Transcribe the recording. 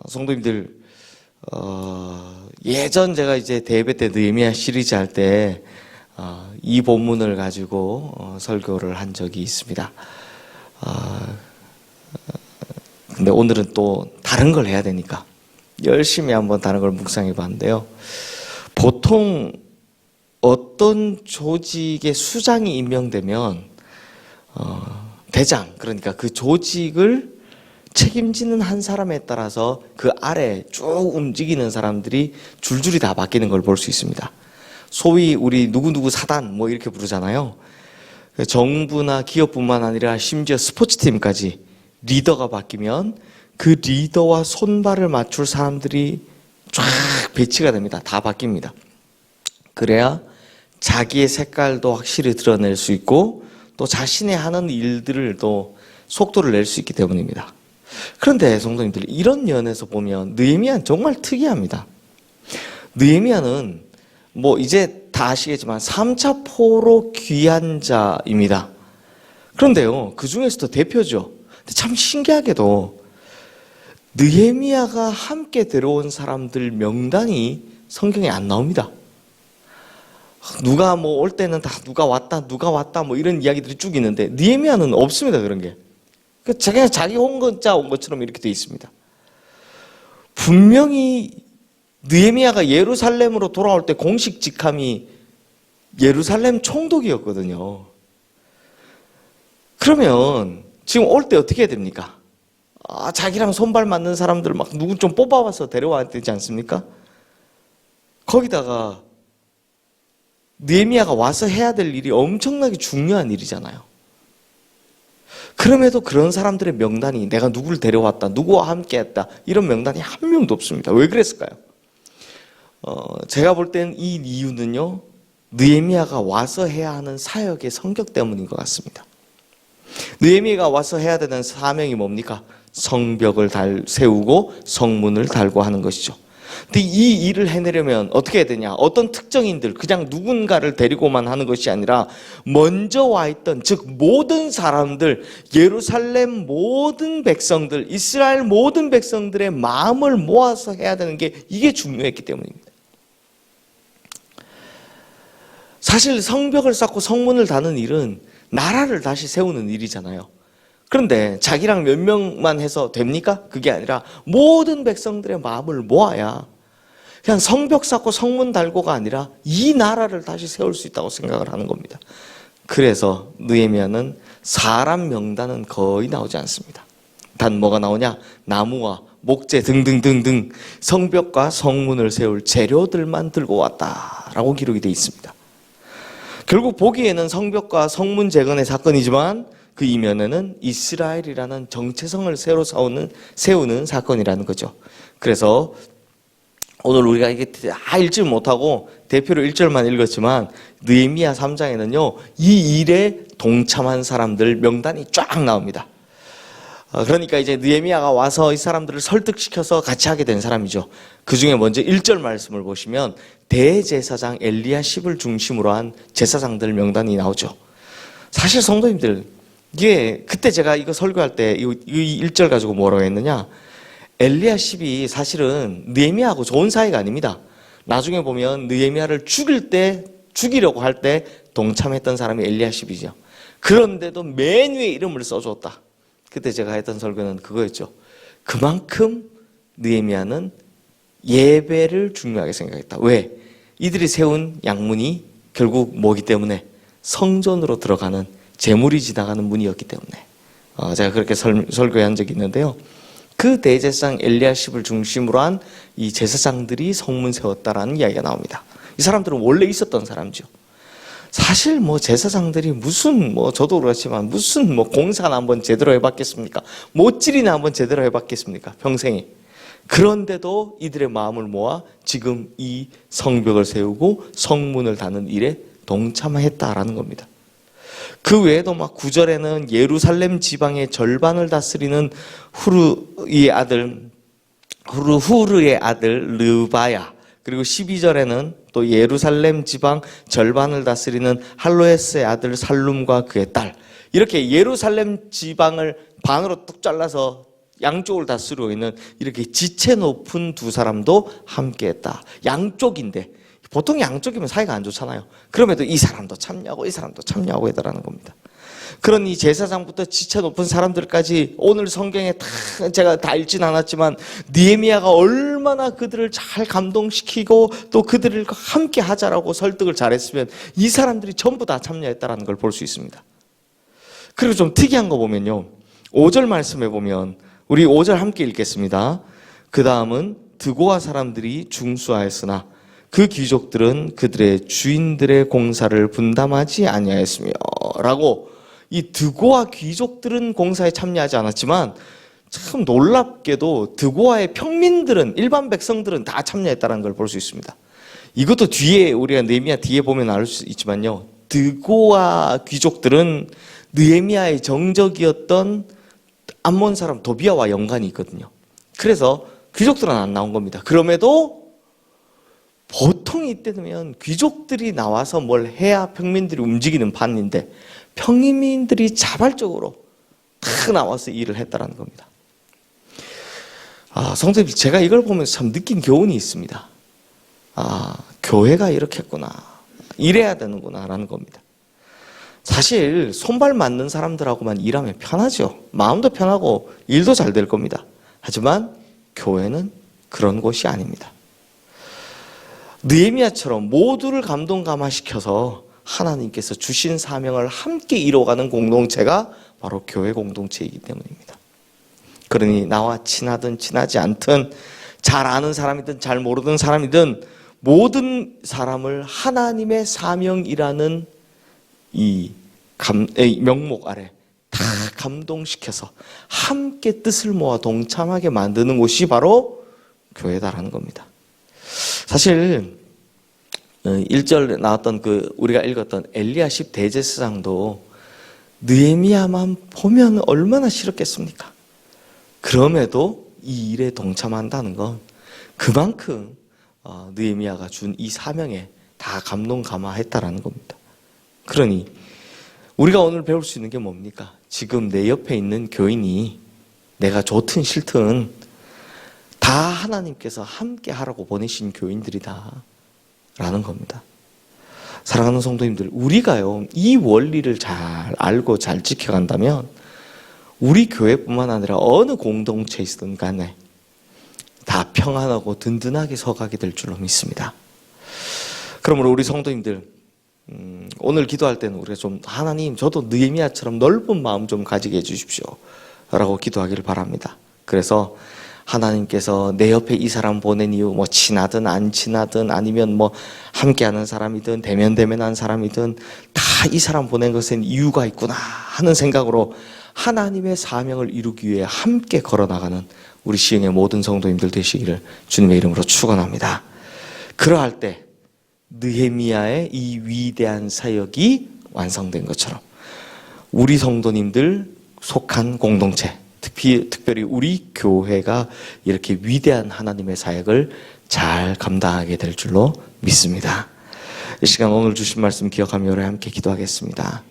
성도님들, 예전 제가 이제 대예배 때 느헤미야 시리즈 할 때 이 본문을 가지고 설교를 한 적이 있습니다. 근데 오늘은 또 다른 걸 해야 되니까 열심히 한번 다른 걸 묵상해 봤는데요. 보통 어떤 조직의 수장이 임명되면 대장, 그러니까 그 조직을 책임지는 한 사람에 따라서 그 아래 쭉 움직이는 사람들이 줄줄이 다 바뀌는 걸 볼 수 있습니다. 소위 우리 누구누구 사단 뭐 이렇게 부르잖아요. 정부나 기업뿐만 아니라 심지어 스포츠팀까지 리더가 바뀌면 그 리더와 손발을 맞출 사람들이 쫙 배치가 됩니다. 다 바뀝니다. 그래야 자기의 색깔도 확실히 드러낼 수 있고 또 자신의 하는 일들을 또 속도를 낼 수 있기 때문입니다. 그런데 성도님들, 이런 면에서 보면 느헤미야는 정말 특이합니다. 느헤미야는 뭐 이제 다 아시겠지만 3차 포로 귀한 자입니다. 그런데요, 그 중에서도 대표죠. 근데 참 신기하게도 느헤미야가 함께 데려온 사람들 명단이 성경에 안 나옵니다. 누가 뭐 올 때는 다 누가 왔다 뭐 이런 이야기들이 쭉 있는데 느헤미야는 없습니다. 그런 게. 자기 혼자 온 것처럼 이렇게 돼 있습니다. 분명히 느헤미야가 예루살렘으로 돌아올 때 공식 직함이 예루살렘 총독이었거든요. 그러면 지금 올 때 어떻게 해야 됩니까? 자기랑 손발 맞는 사람들 막 누구 좀 뽑아와서 데려와야 되지 않습니까? 거기다가 느헤미야가 와서 해야 될 일이 엄청나게 중요한 일이잖아요. 그럼에도 그런 사람들의 명단이 내가 누구를 데려왔다, 누구와 함께 했다, 이런 명단이 한 명도 없습니다. 왜 그랬을까요? 제가 볼 때는 이 이유는요, 느헤미야가 와서 해야 하는 사역의 성격 때문인 것 같습니다. 느헤미야가 와서 해야 되는 사명이 뭡니까? 성벽을 세우고 성문을 달고 하는 것이죠. 근데 이 일을 해내려면 어떻게 해야 되냐? 어떤 특정인들, 그냥 누군가를 데리고만 하는 것이 아니라 먼저 와 있던, 즉 모든 사람들, 예루살렘 모든 백성들, 이스라엘 모든 백성들의 마음을 모아서 해야 되는 게 이게 중요했기 때문입니다. 사실 성벽을 쌓고 성문을 다는 일은 나라를 다시 세우는 일이잖아요. 그런데 자기랑 몇 명만 해서 됩니까? 그게 아니라 모든 백성들의 마음을 모아야 그냥 성벽 쌓고 성문 달고가 아니라 이 나라를 다시 세울 수 있다고 생각을 하는 겁니다. 그래서 느헤미야는 사람 명단은 거의 나오지 않습니다. 단 뭐가 나오냐? 나무와 목재 등등등등 성벽과 성문을 세울 재료들만 들고 왔다라고 기록이 되어 있습니다. 결국 보기에는 성벽과 성문 재건의 사건이지만 그 이면에는 이스라엘이라는 정체성을 새로 세우는 사건이라는 거죠. 그래서 오늘 우리가 이게 다 읽지 못하고 대표로 1절만 읽었지만 느헤미야 3장에는요 이 일에 동참한 사람들 명단이 쫙 나옵니다. 그러니까 이제 느헤미야가 와서 이 사람들을 설득시켜서 같이 하게 된 사람이죠. 그 중에 먼저 1절 말씀을 보시면 대제사장 엘리야십을 중심으로 한 제사장들 명단이 나오죠. 사실 성도님들, 이게 그때 제가 이거 설교할 때 이 1절 가지고 뭐라고 했느냐, 엘리야십이 사실은 느헤미야하고 좋은 사이가 아닙니다. 나중에 보면 느헤미야를 죽이려고 할 때 동참했던 사람이 엘리야십이죠. 그런데도 맨 위에 이름을 써줬다. 그때 제가 했던 설교는 그거였죠. 그만큼 느헤미야는 예배를 중요하게 생각했다. 왜? 이들이 세운 양문이 결국 뭐기 때문에 성전으로 들어가는 제물이 지나가는 문이었기 때문에 제가 그렇게 설교한 적이 있는데요. 그 대제사장 엘리야십을 중심으로 한 이 제사장들이 성문 세웠다라는 이야기가 나옵니다. 이 사람들은 원래 있었던 사람이죠. 사실 뭐 제사장들이 무슨 저도 그렇지만 무슨 공사나 한번 제대로 해봤겠습니까? 못질이나 한번 제대로 해봤겠습니까? 평생에. 그런데도 이들의 마음을 모아 지금 이 성벽을 세우고 성문을 다는 일에 동참했다라는 겁니다. 그 외에도 막 9절에는 예루살렘 지방의 절반을 다스리는 후르의 아들 르바야, 그리고 12절에는 또 예루살렘 지방 절반을 다스리는 할로에스의 아들 살룸과 그의 딸, 이렇게 예루살렘 지방을 반으로 뚝 잘라서 양쪽을 다스리고 있는 이렇게 지체 높은 두 사람도 함께했다. 양쪽인데 보통 양쪽이면 사이가 안 좋잖아요. 그럼에도 이 사람도 참여하고 이 사람도 참여하고 있다라는 겁니다. 그러니 제사장부터 지체 높은 사람들까지 오늘 성경에 다 제가 다 읽진 않았지만 느헤미야가 얼마나 그들을 잘 감동시키고 또 그들을 함께 하자라고 설득을 잘했으면 이 사람들이 전부 다 참여했다라는 걸 볼 수 있습니다. 그리고 좀 특이한 거 보면요. 5절 말씀에 보면 우리 5절 함께 읽겠습니다. 그 다음은 드고아 사람들이 중수하였으나 그 귀족들은 그들의 주인들의 공사를 분담하지 아니하였으며 라고 이 드고아 귀족들은 공사에 참여하지 않았지만 참 놀랍게도 드고아의 평민들은 일반 백성들은 다 참여했다는 걸 볼 수 있습니다. 이것도 뒤에 우리가 느헤미야 뒤에 보면 알 수 있지만요. 드고아 귀족들은 느헤미야의 정적이었던 암몬 사람 도비아와 연관이 있거든요. 그래서 귀족들은 안 나온 겁니다. 그럼에도 보통 이때 되면 귀족들이 나와서 뭘 해야 평민들이 움직이는 판인데 평민들이 자발적으로 다 나와서 일을 했다는 겁니다. 성도님, 제가 이걸 보면서 참 느낀 교훈이 있습니다. 교회가 이렇게 했구나. 이래야 되는구나 라는 겁니다. 사실 손발 맞는 사람들하고만 일하면 편하죠. 마음도 편하고 일도 잘 될 겁니다. 하지만 교회는 그런 곳이 아닙니다. 느헤미야처럼 모두를 감동감화시켜서 하나님께서 주신 사명을 함께 이뤄가는 공동체가 바로 교회 공동체이기 때문입니다. 그러니 나와 친하든 친하지 않든 잘 아는 사람이든 잘 모르는 사람이든 모든 사람을 하나님의 사명이라는 이 명목 아래 다 감동시켜서 함께 뜻을 모아 동참하게 만드는 곳이 바로 교회다라는 겁니다. 사실 1절 나왔던 우리가 읽었던 엘리야십 대제사장도 느헤미야만 보면 얼마나 싫었겠습니까? 그럼에도 이 일에 동참한다는 건 그만큼 느헤미야가 준 이 사명에 다 감동감화했다라는 겁니다. 그러니 우리가 오늘 배울 수 있는 게 뭡니까? 지금 내 옆에 있는 교인이 내가 좋든 싫든 다 하나님께서 함께 하라고 보내신 교인들이다 라는 겁니다. 사랑하는 성도님들, 우리가요 이 원리를 잘 알고 잘 지켜간다면 우리 교회뿐만 아니라 어느 공동체에 있든 간에 다 평안하고 든든하게 서가게 될 줄로 믿습니다. 그러므로 우리 성도님들, 오늘 기도할 때는 우리가 좀 하나님 저도 느헤미야처럼 넓은 마음 좀 가지게 해주십시오 라고 기도하기를 바랍니다. 그래서 하나님께서 내 옆에 이 사람 보낸 이유, 뭐 친하든 안 친하든 아니면 뭐 함께하는 사람이든 대면대면한 사람이든 다 이 사람 보낸 것엔 이유가 있구나 하는 생각으로 하나님의 사명을 이루기 위해 함께 걸어나가는 우리 시흥의 모든 성도님들 되시기를 주님의 이름으로 축원합니다. 그러할 때 느헤미야의 이 위대한 사역이 완성된 것처럼 우리 성도님들 속한 공동체, 특별히 우리 교회가 이렇게 위대한 하나님의 사역을 잘 감당하게 될 줄로 믿습니다. 이 시간 오늘 주신 말씀 기억하며 우리 함께 기도하겠습니다.